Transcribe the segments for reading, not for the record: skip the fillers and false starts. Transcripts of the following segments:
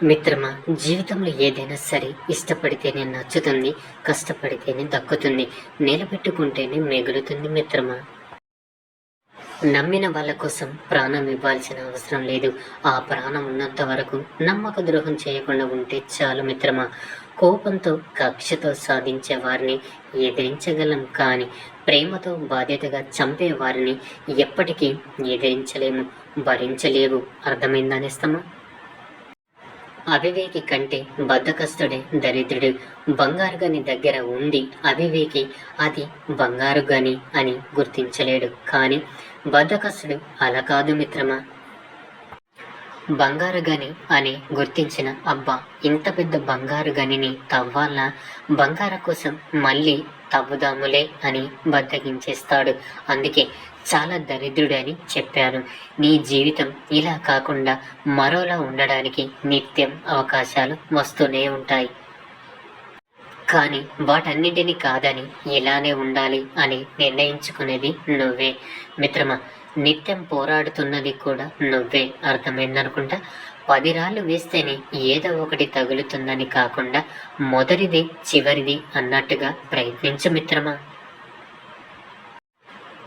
మిత్రమా, జీవితంలో ఏదైనా సరే ఇష్టపడితేనే నచ్చుతుంది, కష్టపడితేనే దక్కుతుంది, నిలబెట్టుకుంటేనే మిగులుతుంది మిత్రమా. నమ్మిన వాళ్ళ కోసం ప్రాణం ఇవ్వాల్సిన అవసరం లేదు. ఆ ప్రాణం ఉన్నంత వరకు నమ్మక ద్రోహం చేయకుండా ఉంటే చాలు మిత్రమా. కోపంతో కక్షతో సాధించే వారిని ఎదిరించగలం, కానీ ప్రేమతో బాధ్యతగా చంపే వారిని ఎప్పటికీ ఎదిరించలేము, భరించలేవు. అర్థమైందా నేస్తమా? అవివేకి కంటే బద్ధకస్తుడే దరిద్రుడు. బంగారు గని దగ్గర ఉంది అవివేకి అది బంగారు గని అని గుర్తించలేడు, కానీ బద్ధకస్తుడు అలా కాదు మిత్రమా. బంగారు గని అని గుర్తించిన అబ్బా ఇంత పెద్ద బంగారు గనిని తవ్వాలా, బంగారు కోసం మళ్ళీ తవ్వుదాములే అని బద్దగించేస్తాడు. అందుకే చాలా దరిద్రుడని చెప్పాను. నీ జీవితం ఇలా కాకుండా మరోలా ఉండడానికి నిత్యం అవకాశాలు వస్తూనే ఉంటాయి, కానీ వాటన్నింటినీ కాదని ఇలానే ఉండాలి అని నిర్ణయించుకునేది నువ్వే మిత్రమా. నిత్యం పోరాడుతున్నది కూడా నువ్వే. అర్థమైందనుకుంటా. 10 రాళ్ళు వేస్తేనే ఏదో ఒకటి తగులుతుందని కాకుండా మొదటిది చివరిది అన్నట్టుగా ప్రయత్నించు మిత్రమా.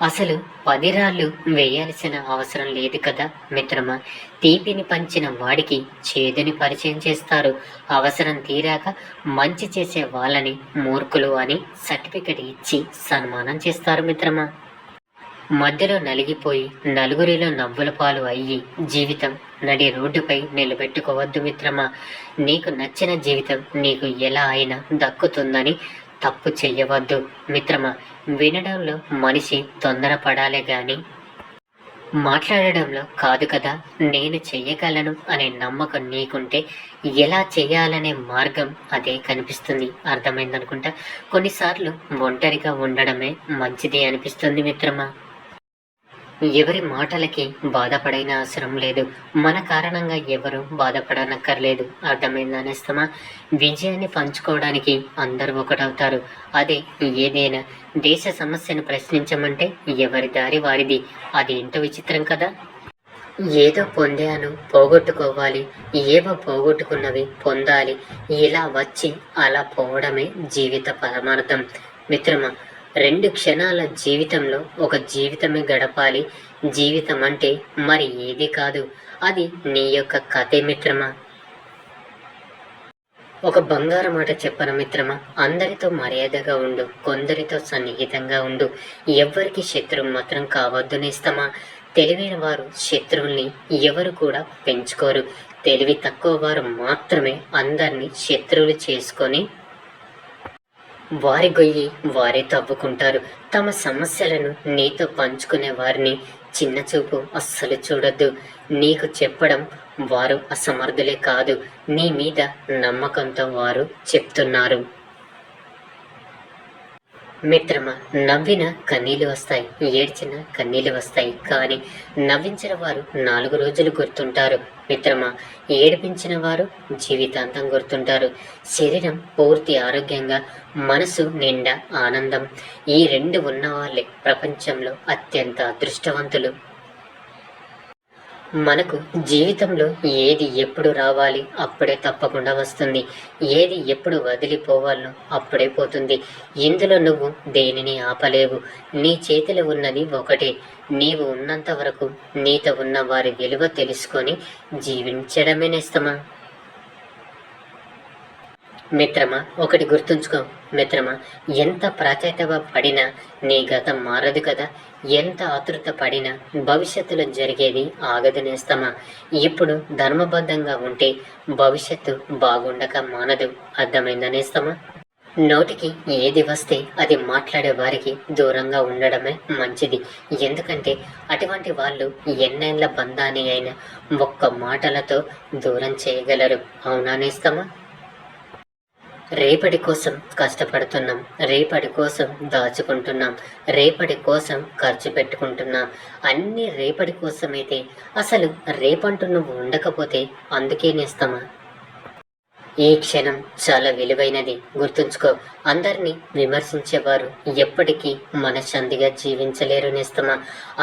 అసలు 10 రాళ్ళు వేయాల్సిన అవసరం లేదు కదా మిత్రమా. తీపిని పంచిన వాడికి చేదుని పరిచయం చేస్తారు. అవసరం తీరాక మంచి చేసే వాళ్ళని మూర్ఖులు అని సర్టిఫికెట్ ఇచ్చి సన్మానం చేస్తారు మిత్రమా. మధ్యలో నలిగిపోయి నలుగురిలో నవ్వుల పాలు అయ్యి జీవితం నడి రోడ్డుపై నిలబెట్టుకోవద్దు మిత్రమా. నీకు నచ్చిన జీవితం నీకు ఎలా అయినా దక్కుతుందని తప్పు చెయ్యవద్దు మిత్రమా. వినడంలో మనిషి తొందరపడాలే గాని మాట్లాడడంలో కాదు కదా. నేను చెయ్యగలను అనే నమ్మకం నీకుంటే ఎలా చేయాలనే మార్గం అదే కనిపిస్తుంది. అర్థమైందనుకుంటా. కొన్నిసార్లు ఒంటరిగా ఉండడమే మంచిది అనిపిస్తుంది మిత్రమా. ఎవరి మాటలకి బాధపడైన అవసరం లేదు. మన కారణంగా ఎవరు బాధపడనక్కర్లేదు. అర్థమైందనేస్తమా. విజయాన్ని పంచుకోవడానికి అందరూ ఒకటవుతారు. అదే ఏదైనా దేశ సమస్యను ప్రశ్నించమంటే ఎవరి దారి వారిది. అది ఎంత విచిత్రం కదా. ఏదో పొందాను పోగొట్టుకోవాలి, ఏవో పోగొట్టుకున్నవి పొందాలి, ఇలా వచ్చి అలా పోవడమే జీవిత పరమార్థం మిత్రమా. 2 క్షణాల జీవితంలో ఒక జీవితమే గడపాలి. జీవితం అంటే మరి ఏది కాదు, అది నీ యొక్క కథే మిత్రమా. ఒక బంగారు మాట చెప్పన మిత్రమా. అందరితో మర్యాదగా ఉండు, కొందరితో సన్నిహితంగా ఉండు, ఎవ్వరికి శత్రువు మాత్రం కావద్దు నేస్తమా. తెలివైన వారు శత్రువుల్ని ఎవరు కూడా పెంచుకోరు. తెలివి తక్కువ వారు మాత్రమే అందరినీ శత్రువులు చేసుకొని వారి గొయ్యి వారే తవ్వుకుంటారు. తమ సమస్యలను నీతో పంచుకునే వారిని చిన్న చూపు అస్సలు చూడొద్దు. నీకు చెప్పడం వారు అసమర్థులే కాదు, నీ మీద నమ్మకంతో వారు చెప్తున్నారు మిత్రమా. నవ్విన కన్నీళ్ళు వస్తాయి, ఏడ్చిన కన్నీళ్ళు వస్తాయి, కానీ నవ్వించిన వారు 4 రోజులు గుర్తుంటారు మిత్రమా. ఏడిపించిన వారు జీవితాంతం గుర్తుంటారు. శరీరం పూర్తి ఆరోగ్యంగా, మనసు నిండా ఆనందం, ఈ 2 ఉన్నవాళ్ళే ప్రపంచంలో అత్యంత అదృష్టవంతులు. మనకు జీవితంలో ఏది ఎప్పుడు రావాలి అప్పుడే తప్పకుండా వస్తుంది, ఏది ఎప్పుడు వదిలిపోవాలో అప్పుడే పోతుంది. ఇందులో నువ్వు దేనిని ఆపలేవు. నీ చేతిలో ఉన్నది ఒకటే. నీవు ఉన్నంత వరకు నీతో ఉన్న వారి విలువ తెలుసుకొని జీవించడమే నేస్తమా. మిత్రమా, ఒకటి గుర్తుంచుకో మిత్రమా. ఎంత ప్రాచేతవ పడినా నీ గతం మారదు కదా. ఎంత ఆతృత పడినా భవిష్యత్తులో జరిగేది ఆగదు నేస్తమా. ఇప్పుడు ధర్మబద్ధంగా ఉంటే భవిష్యత్తు బాగుండక మానదు. అర్థమైందా నేస్తమా. నోటికి ఏది వస్తే అది మాట్లాడే వారికి దూరంగా ఉండడమే మంచిది. ఎందుకంటే అటువంటి వాళ్ళు ఎన్నేళ్ల బంధాన్ని అయినా ఒక్క మాటలతో దూరం చేయగలరు. అవునా నేస్తమా. రేపటి కోసం కష్టపడుతున్నాం, రేపటి కోసం దాచుకుంటున్నాం, రేపటి కోసం ఖర్చు పెట్టుకుంటున్నాం. అన్నీ రేపటి కోసమైతే అసలు రేపంటూ నువ్వు ఉండకపోతే అందుకే నేస్తమా. ఈ క్షణం చాలా విలువైనది, గుర్తుంచుకో. అందరినీ విమర్శించేవారు ఎప్పటికీ మనశ్శాంతిగా జీవించలేరు నేస్తమా.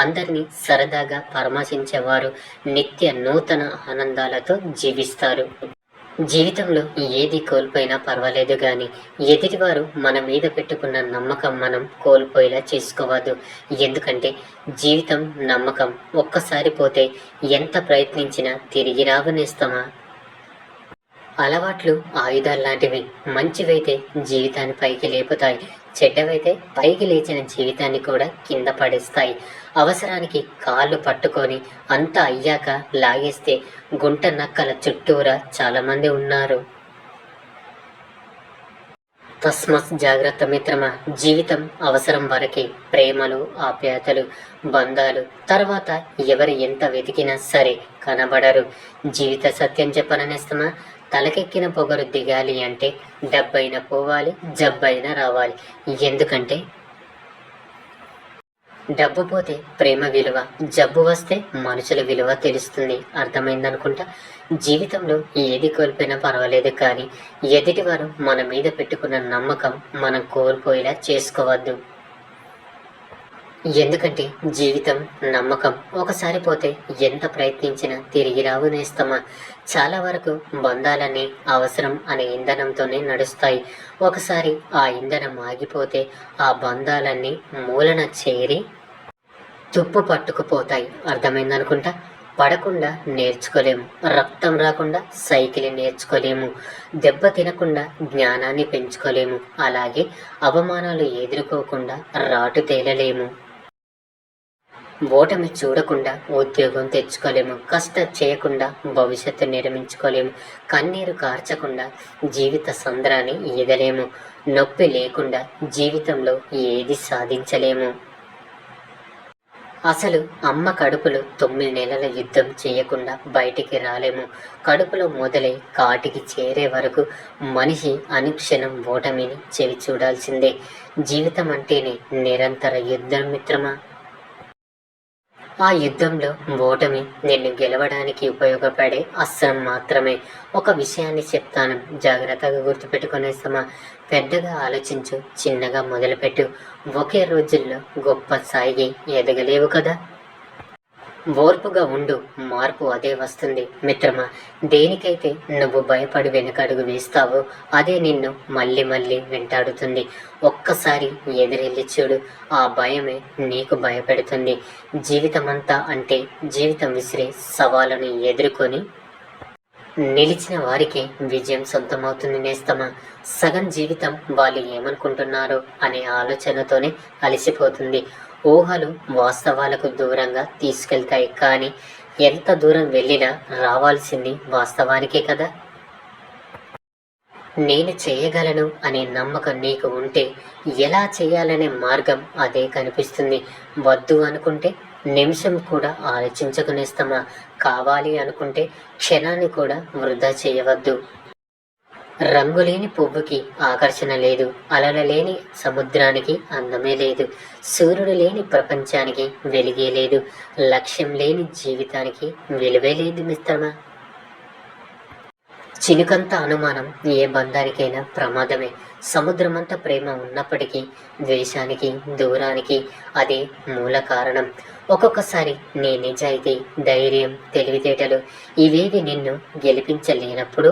అందరినీ సరదాగా పరామర్శించేవారు నిత్య నూతన ఆనందాలతో జీవిస్తారు. జీవితంలో ఏది కోల్పోయినా పర్వాలేదు గాని ఎదుటివారు మన మీద పెట్టుకున్న నమ్మకం మనం కోల్పోయేలా చేసుకోవద్దు. ఎందుకంటే జీవితం నమ్మకం ఒక్కసారి పోతే ఎంత ప్రయత్నించినా తిరిగి రావనేస్తామా. అలవాట్లు ఆయుధాల్లాంటివి. మంచివైతే జీవితాన్ని పైకి లేపుతాయి, చెడ్డవైతే పైకి లేచిన జీవితాన్ని కూడా కింద పడేస్తాయి. అవసరానికి కాళ్ళు పట్టుకొని అంతా అయ్యాక లాగేస్తే గుంట నక్కల చుట్టూరా చాలామంది ఉన్నారు. తస్మత్ జాగ్రత్త మిత్రమా. జీవితం అవసరం వరకే. ప్రేమలు, ఆప్యాయతలు, బంధాలు తర్వాత ఎవరు ఎంత వెతికినా సరే కనబడరు. జీవిత సత్యం చెప్పననేస్తమా. తలకెక్కిన పొగరు దిగాలి అంటే డబ్బైనా పోవాలి, జబ్బైనా రావాలి. ఎందుకంటే డబ్బు పోతే ప్రేమ విలువ, జబ్బు వస్తే మనుషుల విలువ తెలుస్తుంది. అర్థమైందనుకుంటా. జీవితంలో ఏది కోల్పోయినా పర్వాలేదు కానీ ఎదుటివారు మన మీద పెట్టుకున్న నమ్మకం మనం కోల్పోయేలా చేసుకోవద్దు. ఎందుకంటే జీవితం నమ్మకం ఒకసారి పోతే ఎంత ప్రయత్నించినా తిరిగి రావు నేస్తమా. చాలా వరకు బంధాలన్నీ అవసరం అనే ఇంధనంతోనే నడుస్తాయి. ఒకసారి ఆ ఇంధనం ఆగిపోతే ఆ బంధాలన్నీ మూలన చేరి తుప్పు పట్టుకుపోతాయి. అర్థమైందనుకుంటా. పడకుండా నేర్చుకోలేము, రక్తం రాకుండా సైకిల్ నేర్చుకోలేము, దెబ్బ తినకుండా జ్ఞానాన్ని పెంచుకోలేము, అలాగే అవమానాలు ఎదుర్కోకుండా రాటు తేలలేము. ఓటమి చూడకుండా ఉద్యోగం తెచ్చుకోలేము, కష్టం చేయకుండా భవిష్యత్తు నిర్మించుకోలేము, కన్నీరు కార్చకుండా జీవిత సంద్రాన్ని ఈదలేము, నొప్పి లేకుండా జీవితంలో ఏది సాధించలేము. అసలు అమ్మ కడుపులో 9 నెలల యుద్ధం చేయకుండా బయటికి రాలేము. కడుపులో మొదలై కాటికి చేరే వరకు మనిషి అనుక్షణం ఓటమిని చెవి చూడాల్సిందే. జీవితం అంటేనే నిరంతర యుద్ధం మిత్రమా. ఆ యుద్ధంలో ఓటమి నిన్ను గెలవడానికి ఉపయోగపడే అస్త్రం మాత్రమే. ఒక విషయాన్ని చెప్తాను, జాగ్రత్తగా గుర్తుపెట్టుకునేస్తామా. పెద్దగా ఆలోచించు, చిన్నగా మొదలుపెట్టు. ఒకే రోజుల్లో గొప్ప స్థాయికి ఎదగలేవు కదా. ఓర్పుగా ఉండు, మార్పు అదే వస్తుంది మిత్రమా. దేనికైతే నువ్వు భయపడి వెనకడుగు వేస్తావో అదే నిన్ను మళ్ళీ మళ్ళీ వెంటాడుతుంది. ఒక్కసారి ఎదురెళ్ళి చూడు, ఆ భయమే నీకు భయపెడుతుంది. జీవితమంతా అంటే జీవితం విసిరే సవాళ్ళను ఎదుర్కొని నిలిచిన వారికి విజయం సొంతమవుతుంది నేస్తమా. సగం జీవితం వాళ్ళు ఏమనుకుంటున్నారో అనే ఆలోచనతోనే అలసిపోతుంది. ఊహలు వాస్తవాలకు దూరంగా తీసుకెళ్తాయి, కానీ ఎంత దూరం వెళ్ళినా రావాల్సింది వాస్తవానికే కదా. నేను చేయగలను అనే నమ్మకం నీకు ఉంటే ఎలా చేయాలనే మార్గం అదే కనిపిస్తుంది. వద్దు అనుకుంటే నిమిషం కూడా ఆలోచించకునేస్తామా. కావాలి అనుకుంటే క్షణాన్ని కూడా వృధా చేయవద్దు. రంగులేని పువ్వుకి ఆకర్షణ లేదు, అలల లేని సముద్రానికి అందమే లేదు, సూర్యుడు లేని ప్రపంచానికి వెలిగే లేదు, లక్ష్యం లేని జీవితానికి విలువే లేదు మిత్రమా. చినుకంత అనుమానం ఏ బంధానికైనా ప్రమాదమే. సముద్రమంత ప్రేమ ఉన్నప్పటికీ ద్వేషానికి, దూరానికి అదే మూల కారణం. ఒక్కొక్కసారి నీ నిజాయితీ, ధైర్యం, తెలివితేటలు ఇవేవి నిన్ను గెలిపించలేనప్పుడు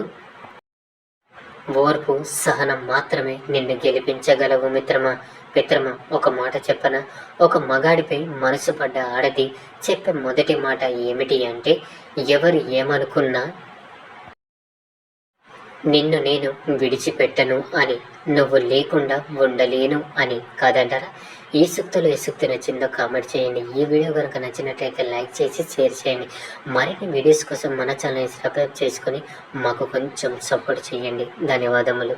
ఓర్పు, సహనం మాత్రమే నిన్ను గెలిపించగలవు మిత్రమా. ఒక మాట చెప్పన. ఒక మగాడిపై మనసు పడ్డ ఆడది చెప్పే మొదటి మాట ఏమిటి అంటే, ఎవరు ఏమనుకున్నా నిన్ను నేను విడిచిపెట్టను అని, నువ్వు లేకుండా ఉండలేను అని కాదంటారా. ఈ సూక్తులు నచ్చిందో కామెంట్ చేయండి. ఈ వీడియో కనుక నచ్చినట్లయితే లైక్ చేసి షేర్ చేయండి. మరిన్ని వీడియోస్ కోసం మన ఛానల్ని సబ్స్క్రైబ్ చేసుకొని మాకు కొంచెం సపోర్ట్ చేయండి. ధన్యవాదములు.